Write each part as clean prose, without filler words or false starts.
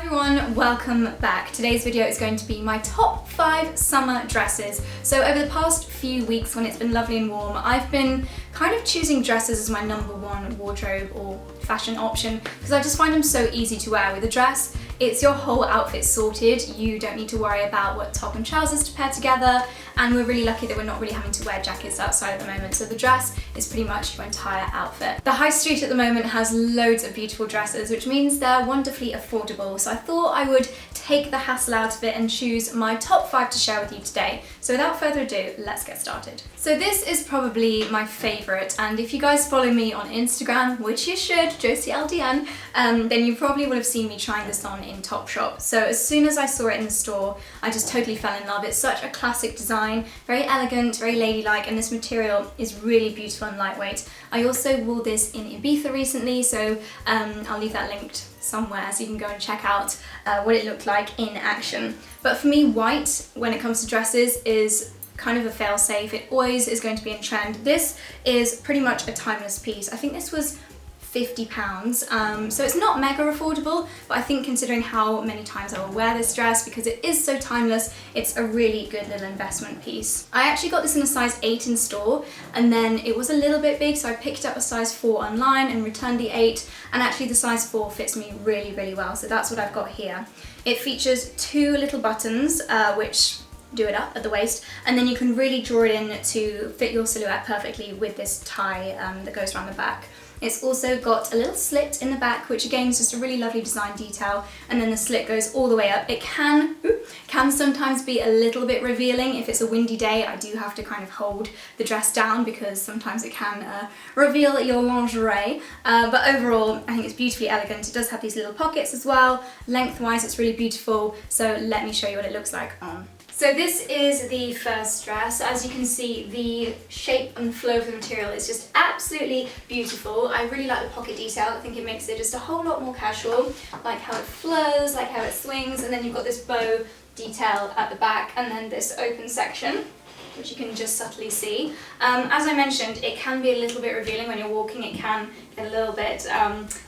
everyone, welcome back. Today's video is going to be my top 5 summer dresses. So over the past few weeks when it's been lovely and warm, I've been kind of choosing dresses as my #1 wardrobe or fashion option because I just find them so easy to wear. With a dress, it's your whole outfit sorted. You don't need to worry about what top and trousers to pair together, and we're really lucky that we're not really having to wear jackets outside at the moment, so the dress is pretty much your entire outfit. The high street at the moment has loads of beautiful dresses, which means they're wonderfully affordable, so I thought I would take the hassle out of it and choose my top 5 to share with you today. So without further ado, let's get started. So this is probably my favourite, and if you guys follow me on Instagram, which you should, JosieLDN, then you probably would have seen me trying this on in Topshop. So as soon as I saw it in the store, I just totally fell in love. It's such a classic design, very elegant, very ladylike, and this material is really beautiful and lightweight. I also wore this in Ibiza recently, so I'll leave that linked somewhere so you can go and check out what it looked like in action. But for me, white, when it comes to dresses, is kind of a fail-safe. It always is going to be in trend. This is pretty much a timeless piece. I think this was £50, so it's not mega affordable, but I think considering how many times I will wear this dress, because it is so timeless, it's a really good little investment piece. I actually got this in a size 8 in store, and then it was a little bit big, so I picked up a size 4 online and returned the 8, and actually the size 4 fits me really, really well, so that's what I've got here. It features 2 little buttons, which do it up at the waist, and then you can really draw it in to fit your silhouette perfectly with this tie that goes around the back. It's also got a little slit in the back, which again is just a really lovely design detail, and then the slit goes all the way up. It can sometimes be a little bit revealing. If it's a windy day, I do have to kind of hold the dress down because sometimes it can reveal your lingerie, but overall I think it's beautifully elegant. It does have these little pockets as well. Lengthwise it's really beautiful, so let me show you what it looks like on. So this is the first dress. As you can see, the shape and flow of the material is just absolutely beautiful. I really like the pocket detail. I think it makes it just a whole lot more casual. Like how it flows, like how it swings, and then you've got this bow detail at the back, and then this open section, which you can just subtly see. As I mentioned, it can be a little bit revealing when you're walking. It can get a little bit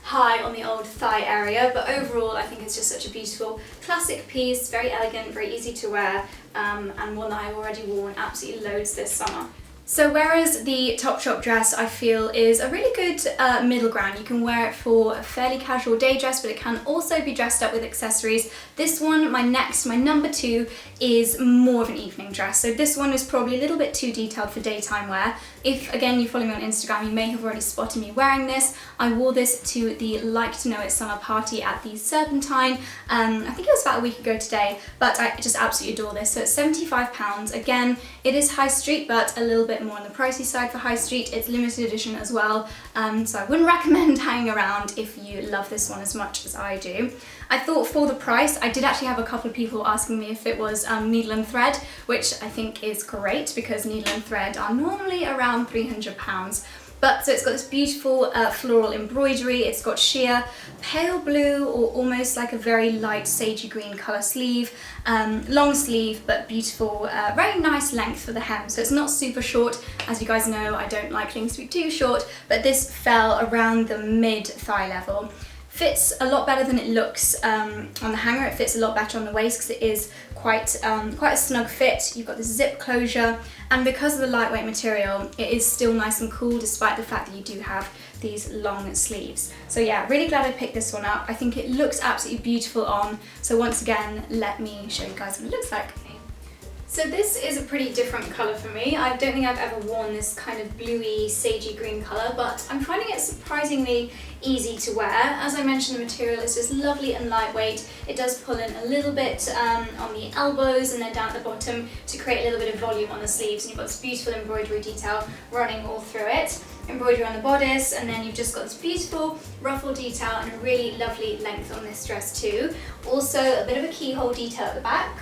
high on the old thigh area, but overall I think it's just such a beautiful classic piece, very elegant, very easy to wear, and one that I've already worn absolutely loads this summer. So whereas the Topshop dress I feel is a really good middle ground, you can wear it for a fairly casual day dress, but it can also be dressed up with accessories. This one, my #2, is more of an evening dress. So this one is probably a little bit too detailed for daytime wear. If, again, you follow me on Instagram, you may have already spotted me wearing this. I wore this to the Like to Know It summer party at the Serpentine. I think it was about a week ago today, but I just absolutely adore this. So it's £75. Again, it is high street, but a little bit more on the pricey side for high street. It's limited edition as well, so I wouldn't recommend hanging around if you love this one as much as I do. I thought for the price, I did actually have a couple of people asking me if it was needle and thread, which I think is great because needle and thread are normally around £300. But so it's got this beautiful floral embroidery, it's got sheer pale blue or almost like a very light sagey green colour sleeve, long sleeve but beautiful, very nice length for the hem, so it's not super short. As you guys know, I don't like things to be too short, but this fell around the mid-thigh level. Fits a lot better than it looks on the hanger. It fits a lot better on the waist because it is quite a snug fit. You've got this zip closure, and because of the lightweight material, it is still nice and cool despite the fact that you do have these long sleeves. So yeah, really glad I picked this one up. I think it looks absolutely beautiful on. So once again, let me show you guys what it looks like. So this is a pretty different colour for me. I don't think I've ever worn this kind of bluey, sagey green colour, but I'm finding it surprisingly easy to wear. As I mentioned, the material is just lovely and lightweight. It does pull in a little bit on the elbows and then down at the bottom to create a little bit of volume on the sleeves, and you've got this beautiful embroidery detail running all through it. Embroidery on the bodice, and then you've just got this beautiful ruffle detail and a really lovely length on this dress too. Also a bit of a keyhole detail at the back.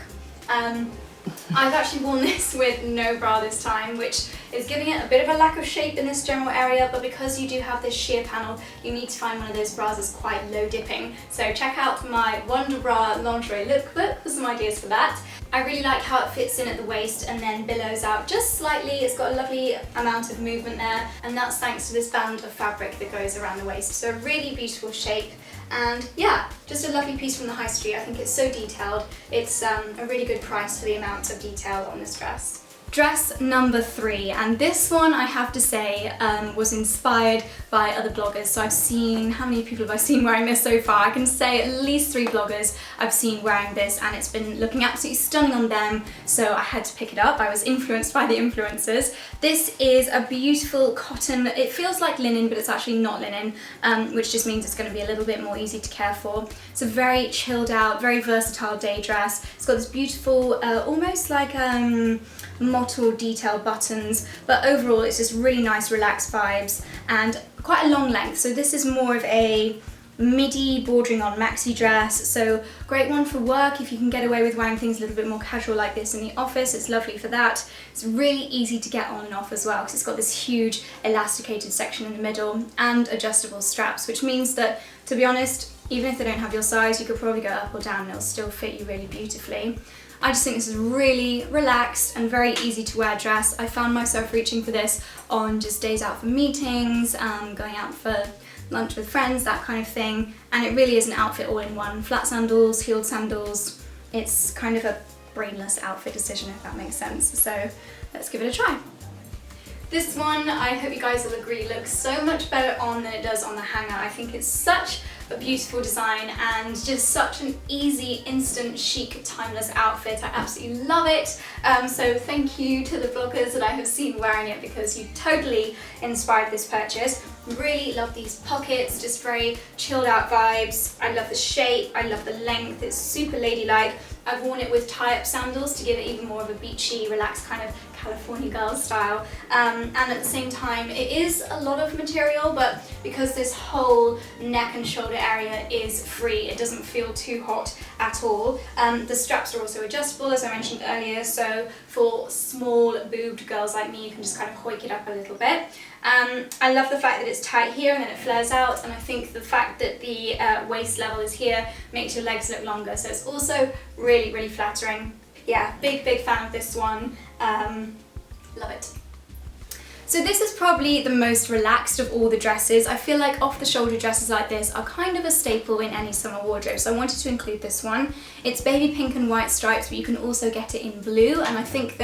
I've actually worn this with no bra this time, which is giving it a bit of a lack of shape in this general area, but because you do have this sheer panel, you need to find one of those bras that's quite low dipping. So check out my Wonder Bra lingerie lookbook for some ideas for that. I really like how it fits in at the waist and then billows out just slightly. It's got a lovely amount of movement there, and that's thanks to this band of fabric that goes around the waist. So a really beautiful shape. And yeah, just a lovely piece from the high street. I think it's so detailed. It's a really good price for the amount of detail on this dress. Dress number 3, and this one I have to say was inspired by other bloggers. So I've seen, how many people have I seen wearing this so far? I can say at least 3 bloggers I've seen wearing this, and it's been looking absolutely stunning on them, so I had to pick it up. I was influenced by the influencers. This is a beautiful cotton, it feels like linen but it's actually not linen, which just means it's going to be a little bit more easy to care for. It's a very chilled out, very versatile day dress. It's got this beautiful, almost like mottled detail buttons, but overall it's just really nice relaxed vibes and quite a long length. So this is more of a midi bordering on maxi dress, so great one for work if you can get away with wearing things a little bit more casual like this in the office. It's lovely for that. It's really easy to get on and off as well because it's got this huge elasticated section in the middle and adjustable straps, which means that, to be honest, even if they don't have your size, you could probably go up or down and it'll still fit you really beautifully. I just think this is really relaxed and very easy to wear dress. I found myself reaching for this on just days out for meetings, going out for lunch with friends, that kind of thing. And it really is an outfit all in one. Flat sandals, heeled sandals. It's kind of a brainless outfit decision, if that makes sense. So let's give it a try. This one, I hope you guys will agree, looks so much better on than it does on the hanger. I think it's such a beautiful design and just such an easy, instant, chic, timeless outfit. I absolutely love it. So thank you to the bloggers that I have seen wearing it because you totally inspired this purchase. Really love these pockets, just very chilled out vibes. I love the shape, I love the length, it's super ladylike. I've worn it with tie-up sandals to give it even more of a beachy, relaxed kind of California girl style. And at the same time, it is a lot of material, but because this whole neck and shoulder area is free, it doesn't feel too hot at all. The straps are also adjustable, as I mentioned earlier, so for small boobed girls like me, you can just kind of hoik it up a little bit. I love the fact that it's tight here and then it flares out, and I think the fact that the waist level is here makes your legs look longer, so it's also really, really flattering. Yeah, big fan of this one. Love it. So this is probably the most relaxed of all the dresses. I feel like off-the-shoulder dresses like this are kind of a staple in any summer wardrobe, so I wanted to include this one. It's baby pink and white stripes, but you can also get it in blue, and I think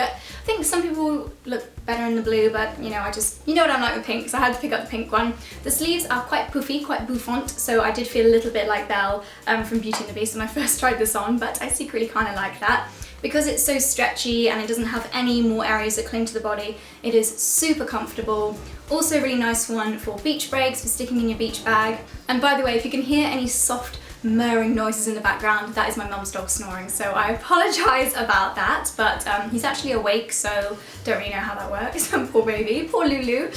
some people look better in the blue, but you know, you know what I'm like with pink, so I had to pick up the pink one. The sleeves are quite poofy, quite bouffant, so I did feel a little bit like Belle from Beauty and the Beast when I first tried this on, but I secretly kind of like that. Because it's so stretchy and it doesn't have any more areas that cling to the body, it is super comfortable. Also a really nice one for beach breaks, for sticking in your beach bag. And by the way, if you can hear any soft murring noises in the background, that is my mum's dog snoring, so I apologise about that, but he's actually awake, so don't really know how that works. Poor baby, poor Lulu.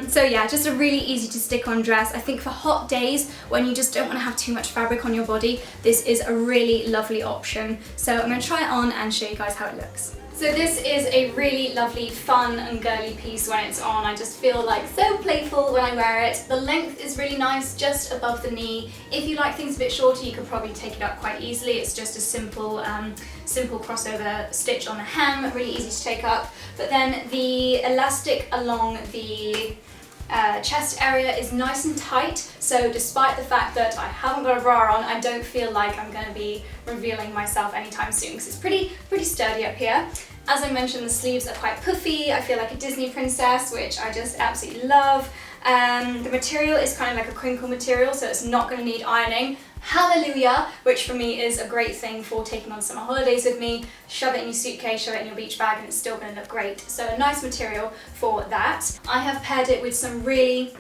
So yeah, just a really easy to stick on dress. I think for hot days when you just don't want to have too much fabric on your body, this is a really lovely option. So I'm going to try it on and show you guys how it looks. So this is a really lovely, fun and girly piece when it's on. I just feel like so playful when I wear it. The length is really nice, just above the knee. If you like things a bit shorter, you could probably take it up quite easily. It's just a simple crossover stitch on the hem, really easy to take up. But then the elastic along the chest area is nice and tight, so despite the fact that I haven't got a bra on, I don't feel like I'm going to be revealing myself anytime soon because it's pretty sturdy up here. As I mentioned, the sleeves are quite puffy. I feel like a Disney princess, which I just absolutely love. The material is kind of like a crinkle material, so it's not going to need ironing. Hallelujah, which for me is a great thing for taking on summer holidays with me. Shove it in your suitcase, shove it in your beach bag, and it's still going to look great. So a nice material for that. I have paired it with some really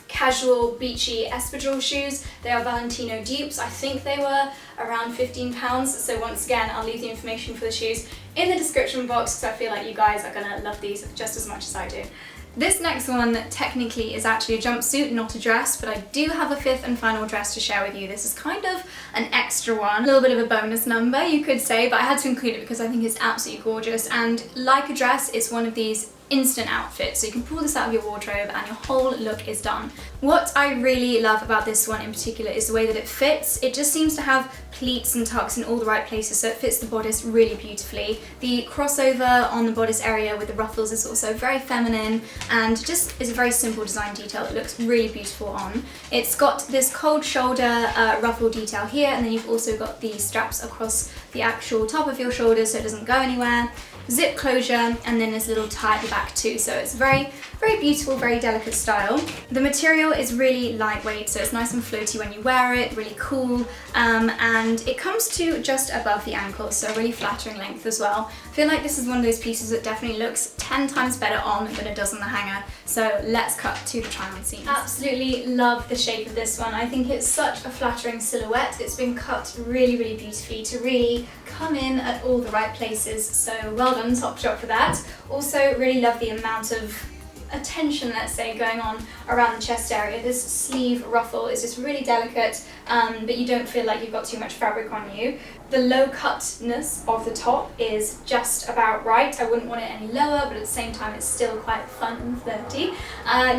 casual beachy espadrille shoes. They are Valentino dupes. I think they were around £15, so once again I'll leave the information for the shoes in the description box because I feel like you guys are going to love these just as much as I do. This next one technically is actually a jumpsuit, not a dress, but I do have a fifth and final dress to share with you. This is kind of an extra one, a little bit of a bonus number you could say, but I had to include it because I think it's absolutely gorgeous, and like a dress, it's one of these instant outfit, so you can pull this out of your wardrobe and your whole look is done. What I really love about this one in particular is the way that it fits. It just seems to have pleats and tucks in all the right places, so it fits the bodice really beautifully. The crossover on the bodice area with the ruffles is also very feminine and just is a very simple design detail that looks really beautiful on. It's got this cold shoulder ruffle detail here, and then you've also got the straps across the actual top of your shoulders so it doesn't go anywhere. Zip closure, and then this little tie at the back too, so it's very beautiful, very delicate style. The material is really lightweight, so it's nice and floaty when you wear it, really cool, and it comes to just above the ankle, so really flattering length as well. I feel like this is one of those pieces that definitely looks 10 times better on than it does on the hanger, so let's cut to the try on scene. Absolutely love the shape of this one. I think it's such a flattering silhouette. It's been cut really beautifully to really come in at all the right places, so well done Topshop for that. Also really love the amount of attention, let's say, going on around the chest area. This sleeve ruffle is just really delicate, but you don't feel like you've got too much fabric on you. The low cutness of the top is just about right. I wouldn't want it any lower, but at the same time it's still quite fun and flirty.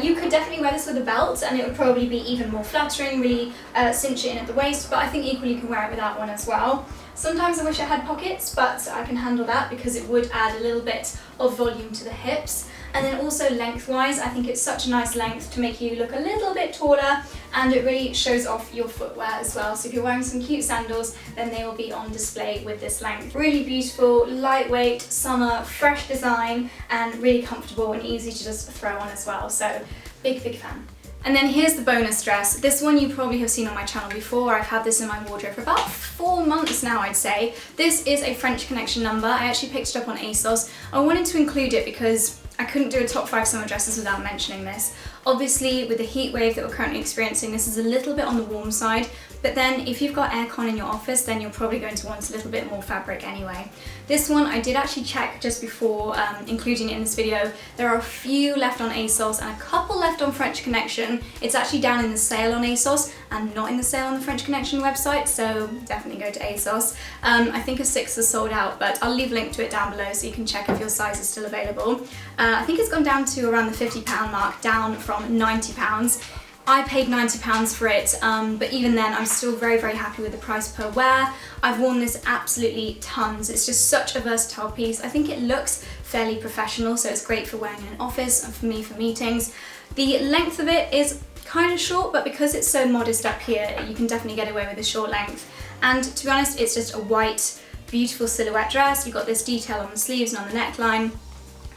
You could definitely wear this with a belt and it would probably be even more flattering, really cinch it in at the waist, but I think equally you can wear it without one as well. Sometimes I wish it had pockets, but I can handle that because it would add a little bit of volume to the hips. And then also lengthwise, I think it's such a nice length to make you look a little bit taller, and it really shows off your footwear as well. So if you're wearing some cute sandals, then they will be on display with this length. Really beautiful, lightweight, summer, fresh design, and really comfortable and easy to just throw on as well. So big fan. And then here's the bonus dress. This one you probably have seen on my channel before. I've had this in my wardrobe for about 4 months now, I'd say. This is a French Connection number. I actually picked it up on ASOS. I wanted to include it because I couldn't do a top 5 summer dresses without mentioning this. Obviously, with the heat wave that we're currently experiencing, this is a little bit on the warm side, but then if you've got aircon in your office, then you're probably going to want a little bit more fabric anyway. This one I did actually check just before including it in this video. There are a few left on ASOS and a couple left on French Connection. It's actually down in the sale on ASOS and not in the sale on the French Connection website, so definitely go to ASOS. I think a 6 is sold out, but I'll leave a link to it down below so you can check if your size is still available. I think it's gone down to around the £50 mark, down from £90. I paid £90 for it, but even then I'm still very happy with the price per wear. I've worn this absolutely tons. It's just such a versatile piece. I think it looks fairly professional, so it's great for wearing in an office and for me for meetings. The length of it is kind of short, but because it's so modest up here, you can definitely get away with a short length. And to be honest, it's just a white, beautiful silhouette dress. You've got this detail on the sleeves and on the neckline,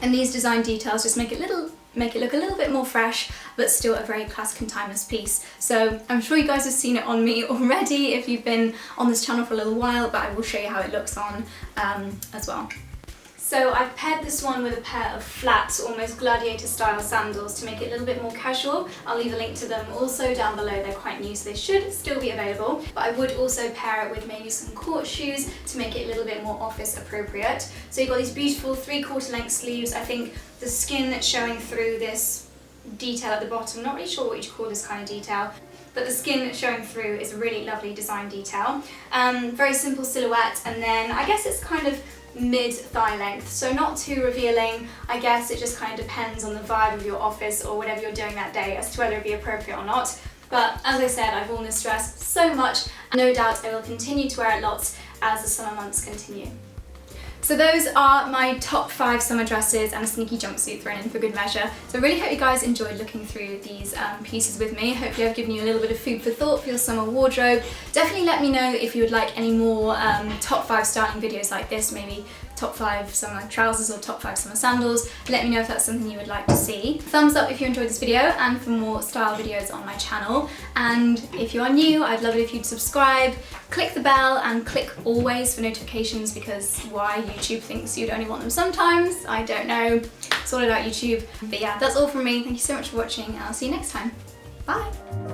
and these design details just make it look a little bit more fresh, but still a very classic and timeless piece. So I'm sure you guys have seen it on me already if you've been on this channel for a little while, but I will show you how it looks on as well. So I've paired this one with a pair of flat, almost Gladiator style sandals to make it a little bit more casual. I'll leave a link to them also down below. They're quite new, so they should still be available. But I would also pair it with maybe some court shoes to make it a little bit more office appropriate. So you've got these beautiful 3/4 length sleeves. I think the skin showing through this detail at the bottom, not really sure what you'd call this kind of detail, but the skin showing through is a really lovely design detail. Very simple silhouette, and then I guess it's kind of mid-thigh length, so not too revealing. I guess it just kind of depends on the vibe of your office or whatever you're doing that day as to whether it'd be appropriate or not. But as I said, I've worn this dress so much, and no doubt I will continue to wear it lots as the summer months continue. So those are my top 5 summer dresses and a sneaky jumpsuit thrown in for good measure. So I really hope you guys enjoyed looking through these pieces with me. Hopefully I've given you a little bit of food for thought for your summer wardrobe. Definitely let me know if you would like any more top 5 styling videos like this, maybe top 5 summer trousers or top 5 summer sandals. Let me know if that's something you would like to see. Thumbs up if you enjoyed this video and for more style videos on my channel. And if you are new, I'd love it if you'd subscribe, click the bell and click always for notifications, because why YouTube thinks you'd only want them sometimes, I don't know. It's all about YouTube. But yeah, that's all from me. Thank you so much for watching and I'll see you next time. Bye!